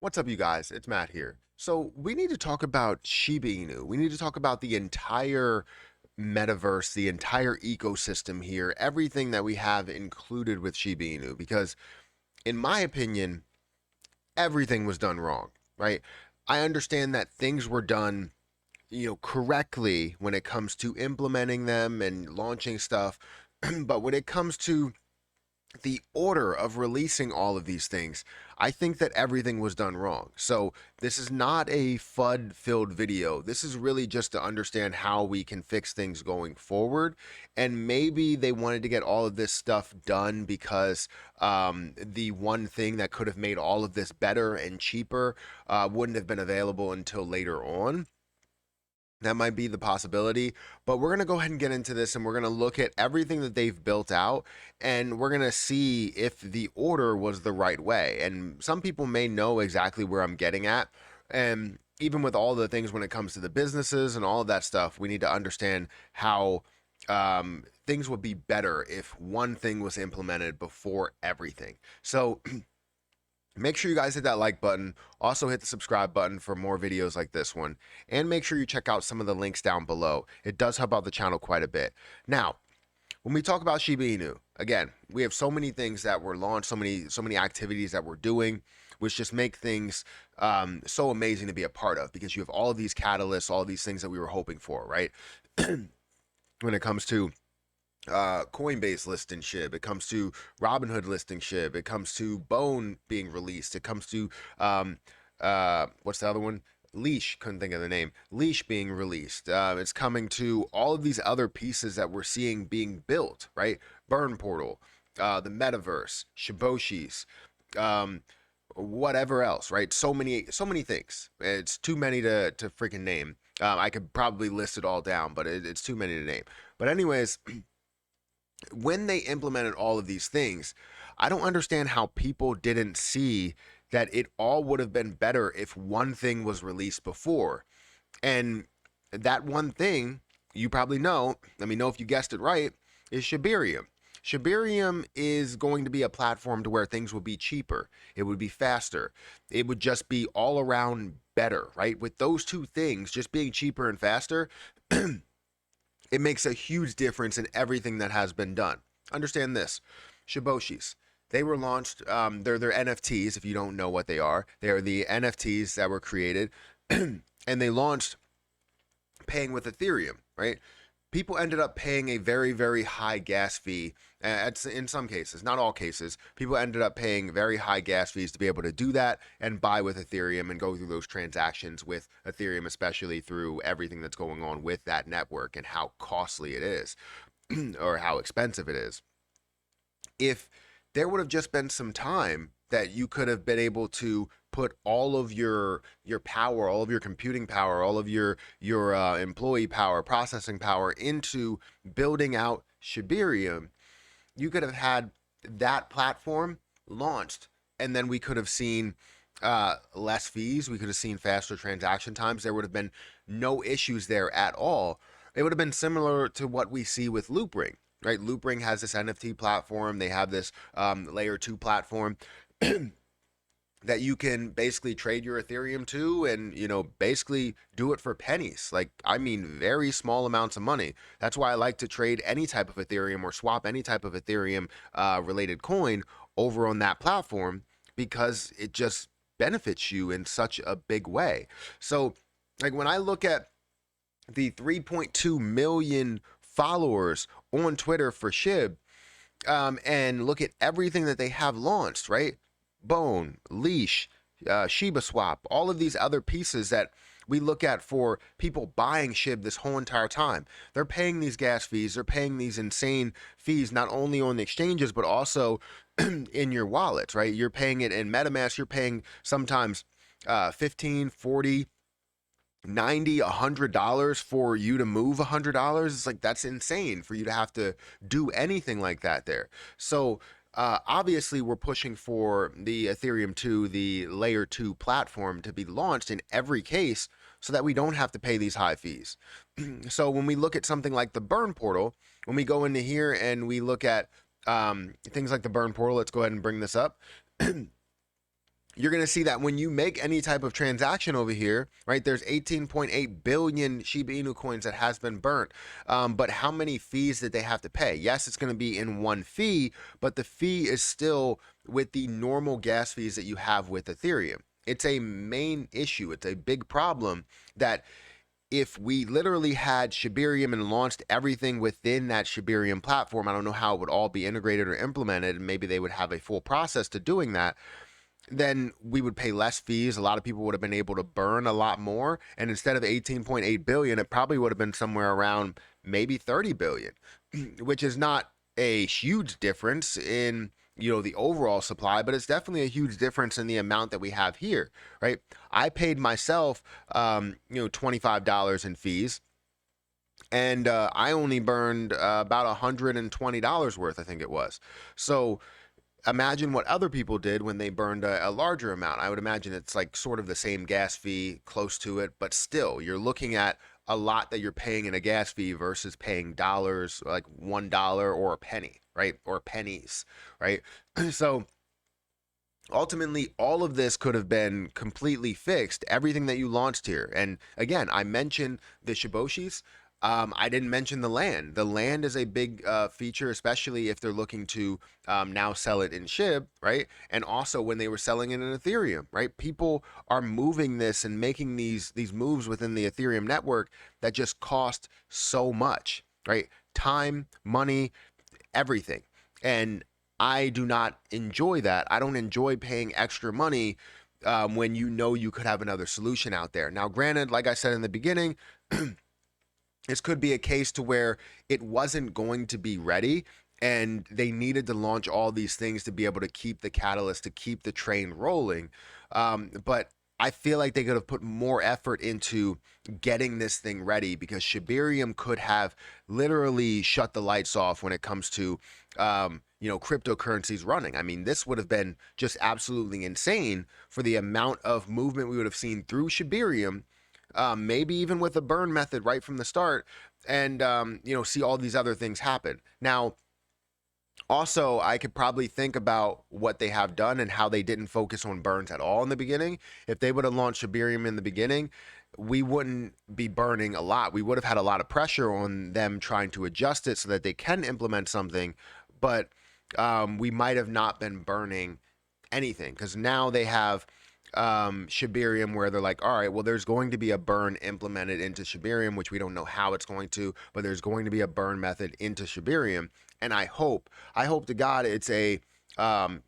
What's up, you guys? It's Matt here. So, we need to talk about Shiba Inu. We need to talk about the entire metaverse, the entire ecosystem here, everything that we have included with Shiba Inu, because in my opinion, everything was done wrong, right? I understand that things were done, correctly when it comes to implementing them and launching stuff, but when it comes to the order of releasing all of these things, I think that everything was done wrong. So, this is not a FUD filled video. This is really just to understand how we can fix things going forward. And maybe they wanted to get all of this stuff done because the one thing that could have made all of this better and cheaper wouldn't have been available until later on. That might be the possibility, but we're going to go ahead and get into this and we're going to look at everything that they've built out and we're going to see if the order was the right way. And some people may know exactly where I'm getting at. And even with all the things when it comes to the businesses and all of that stuff, we need to understand how things would be better if one thing was implemented before everything. So, make sure you guys hit that like button. Also, hit the subscribe button for more videos like this one. And make sure you check out some of the links down below. It does help out the channel quite a bit. Now, when we talk about Shiba Inu, again, we have so many things that were launched, so many activities that we're doing, which just make things so amazing to be a part of because you have all of these catalysts, all of these things that we were hoping for, right? When it comes to Coinbase listing ship, it comes to Robinhood listing ship, it comes to Bone being released, it comes to what's the other one? Leash, couldn't think of the name. Leash being released. It's coming to all of these other pieces that we're seeing being built, right? Burn Portal, the Metaverse, Shiboshis, whatever else, right? So many things. It's too many to freaking name. I could probably list it all down, but it's too many to name. But anyways, when they implemented all of these things, I don't understand how people didn't see that it all would have been better if one thing was released before. And that one thing, you probably know, let me know if you guessed it right, is Shibarium. Shibarium is going to be a platform to where things will be cheaper. It would be faster. It would just be all around better, right? With those two things, just being cheaper and faster, it makes a huge difference in everything that has been done. Understand this: Shiboshis. They were launched. They're NFTs. If you don't know what they are, they are the NFTs that were created, and they launched paying with Ethereum. Right? People ended up paying a very, very high gas fee. In some cases, not all cases, people ended up paying very high gas fees to be able to do that and buy with Ethereum and go through those transactions with Ethereum, especially through everything that's going on with that network and how costly it is or how expensive it is. If there would have just been some time that you could have been able to put all of your power, all of your computing power, all of your employee power, processing power into building out Shibarium, you could have had that platform launched, and then we could have seen less fees. We could have seen faster transaction times. There would have been no issues there at all. It would have been similar to what we see with Loopring, right? Loopring has this NFT platform. They have this layer two platform that you can basically trade your Ethereum to and, basically do it for pennies. Like, I mean, very small amounts of money. That's why I like to trade any type of Ethereum or swap any type of Ethereum related coin over on that platform because it just benefits you in such a big way. So, like, when I look at the 3.2 million followers on Twitter for Shib, and look at everything that they have launched, right? Bone, Leash, Shiba Swap, all of these other pieces that we look at for people buying SHIB this whole entire time. They're paying these gas fees, they're paying these insane fees, not only on the exchanges, but also in your wallets, right? You're paying it in MetaMask, you're paying sometimes 15, 40, 90, $100 for you to move $100. It's like, that's insane for you to have to do anything like that there. So obviously we're pushing for the Ethereum 2, the layer 2 platform to be launched in every case so that we don't have to pay these high fees. So when we look at something like the Burn Portal, when we go into here and we look at things like the Burn Portal, let's go ahead and bring this up. you're going to see that when you make any type of transaction over here, right, there's 18.8 billion Shiba Inu coins that has been burnt. But how many fees did they have to pay? Yes, it's going to be in one fee, but the fee is still with the normal gas fees that you have with Ethereum. It's a main issue. It's a big problem that if we literally had Shibarium and launched everything within that Shibarium platform, I don't know how it would all be integrated or implemented, and maybe they would have a full process to doing that, then we would pay less fees. A lot of people would have been able to burn a lot more. And instead of 18.8 billion, it probably would have been somewhere around maybe 30 billion, which is not a huge difference in, you know, the overall supply, but it's definitely a huge difference in the amount that we have here, right? I paid myself, you know, $25 in fees, and I only burned about $120 worth, I think it was. So imagine what other people did when they burned a larger amount. I would imagine it's like sort of the same gas fee, close to it, but still, you're looking at a lot that you're paying in a gas fee versus paying dollars, like $1 or a penny, right? Or pennies, right? So ultimately, all of this could have been completely fixed, everything that you launched here. And again, I mentioned the Shiboshis. I didn't mention the land. The land is a big feature, especially if they're looking to now sell it in SHIB, right? And also when they were selling it in Ethereum, right? People are moving this and making these moves within the Ethereum network that just cost so much, right? Time, money, everything. And I do not enjoy that. I don't enjoy paying extra money when you know you could have another solution out there. Now, granted, like I said in the beginning, this could be a case to where it wasn't going to be ready and they needed to launch all these things to be able to keep the catalyst, to keep the train rolling. But I feel like they could have put more effort into getting this thing ready, because Shibarium could have literally shut the lights off when it comes to, you know, cryptocurrencies running. I mean, this would have been just absolutely insane for the amount of movement we would have seen through Shibarium, maybe even with a burn method right from the start, and you know, see all these other things happen. Now, also, I could probably think about what they have done and how they didn't focus on burns at all in the beginning. If they would have launched Shibarium in the beginning, we wouldn't be burning a lot. We would have had a lot of pressure on them trying to adjust it so that they can implement something, but we might have not been burning anything, because now they have Shibarium, where they're like, all right, well, there's going to be a burn implemented into Shibarium, which we don't know how it's going to, but there's going to be a burn method into Shibarium. And I hope to God it's a,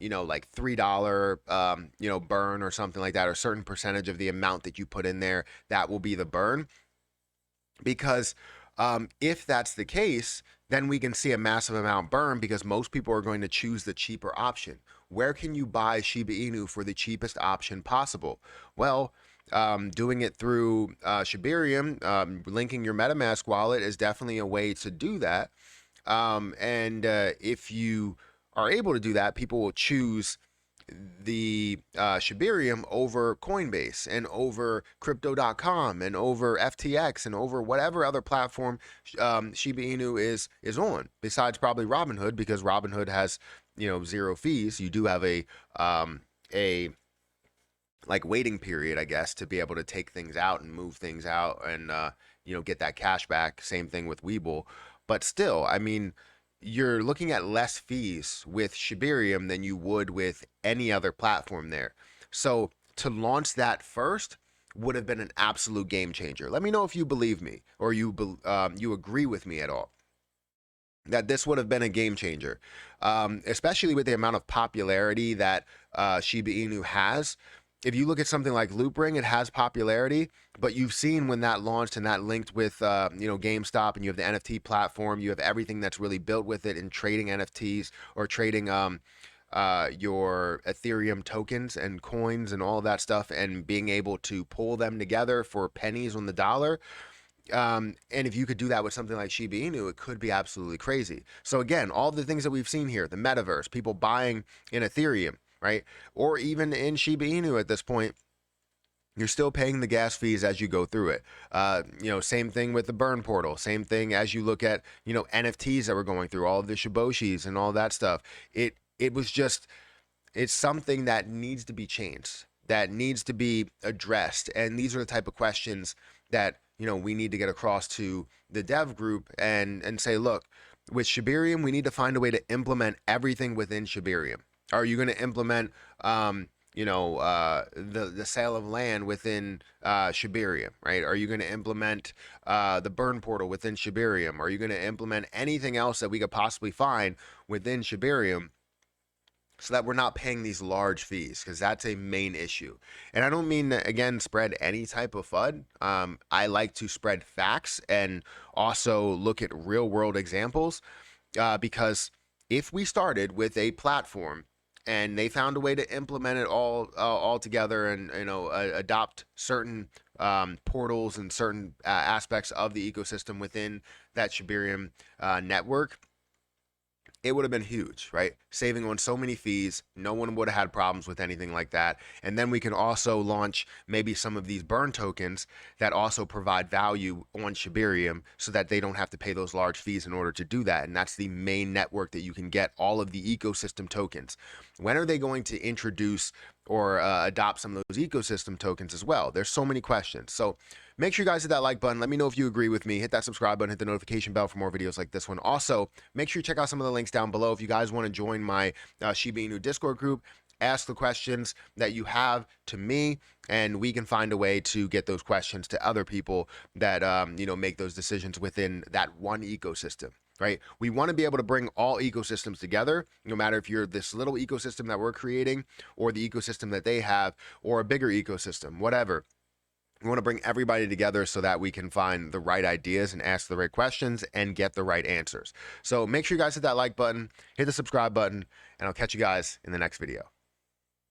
you know, like $3, you know, burn or something like that, or a certain percentage of the amount that you put in there, that will be the burn. Because if that's the case, then we can see a massive amount burn, because most people are going to choose the cheaper option. Where can you buy Shiba Inu for the cheapest option possible? Well, doing it through Shibarium, linking your MetaMask wallet is definitely a way to do that. And if you are able to do that, people will choose the Shibarium over Coinbase and over Crypto.com and over FTX and over whatever other platform Shiba Inu is on, besides probably Robinhood, because Robinhood has, you know, zero fees. You do have a like waiting period, I guess, to be able to take things out and move things out and you know, get that cash back. Same thing with Webull, but still, I mean, you're looking at less fees with Shibarium than you would with any other platform there. So to launch that first would have been an absolute game changer. Let me know if you believe me, or you agree with me at all, that this would have been a game changer, especially with the amount of popularity that Shiba Inu has. If you look at something like Loopring, it has popularity, but you've seen when that launched and that linked with, you know, GameStop, and you have the NFT platform, you have everything that's really built with it in trading NFTs or trading your Ethereum tokens and coins and all of that stuff, and being able to pull them together for pennies on the dollar. And if you could do that with something like Shiba Inu, it could be absolutely crazy. So again, all the things that we've seen here, the metaverse, people buying in Ethereum, right? Or even in Shiba Inu at this point, you're still paying the gas fees as you go through it. You know, same thing with the burn portal. Same thing as you look at, you know, NFTs that we're going through, all of the Shiboshis and all that stuff. It was just it's something that needs to be changed, that needs to be addressed. And these are the type of questions that, we need to get across to the dev group and say, look, with Shibarium, we need to find a way to implement everything within Shibarium. Are you going to implement, the sale of land within Shibarium, right? Are you going to implement the burn portal within Shibarium? Are you going to implement anything else that we could possibly find within Shibarium, so that we're not paying these large fees? Because that's a main issue. And I don't mean to, again, spread any type of FUD. I like to spread facts and also look at real world examples, because if we started with a platform and they found a way to implement it all together, and adopt certain portals and certain aspects of the ecosystem within that Shibarium network, it would have been huge, right? Saving on so many fees. No one would have had problems with anything like that. And then we can also launch maybe some of these burn tokens that also provide value on Shibarium, so that they don't have to pay those large fees in order to do that. And that's the main network that you can get all of the ecosystem tokens. When are they going to introduce or adopt some of those ecosystem tokens as well? There's so many questions. So make sure you guys hit that like button. Let me know if you agree with me. Hit that subscribe button, hit the notification bell for more videos like this one. Also, make sure you check out some of the links down below if you guys want to join my Shiba Inu Discord group. Ask the questions that you have to me, and we can find a way to get those questions to other people that make those decisions within that one ecosystem. Right? We want to be able to bring all ecosystems together, no matter if you're this little ecosystem that we're creating, or the ecosystem that they have, or a bigger ecosystem, whatever. We want to bring everybody together so that we can find the right ideas and ask the right questions and get the right answers. So make sure you guys hit that like button, hit the subscribe button, and I'll catch you guys in the next video.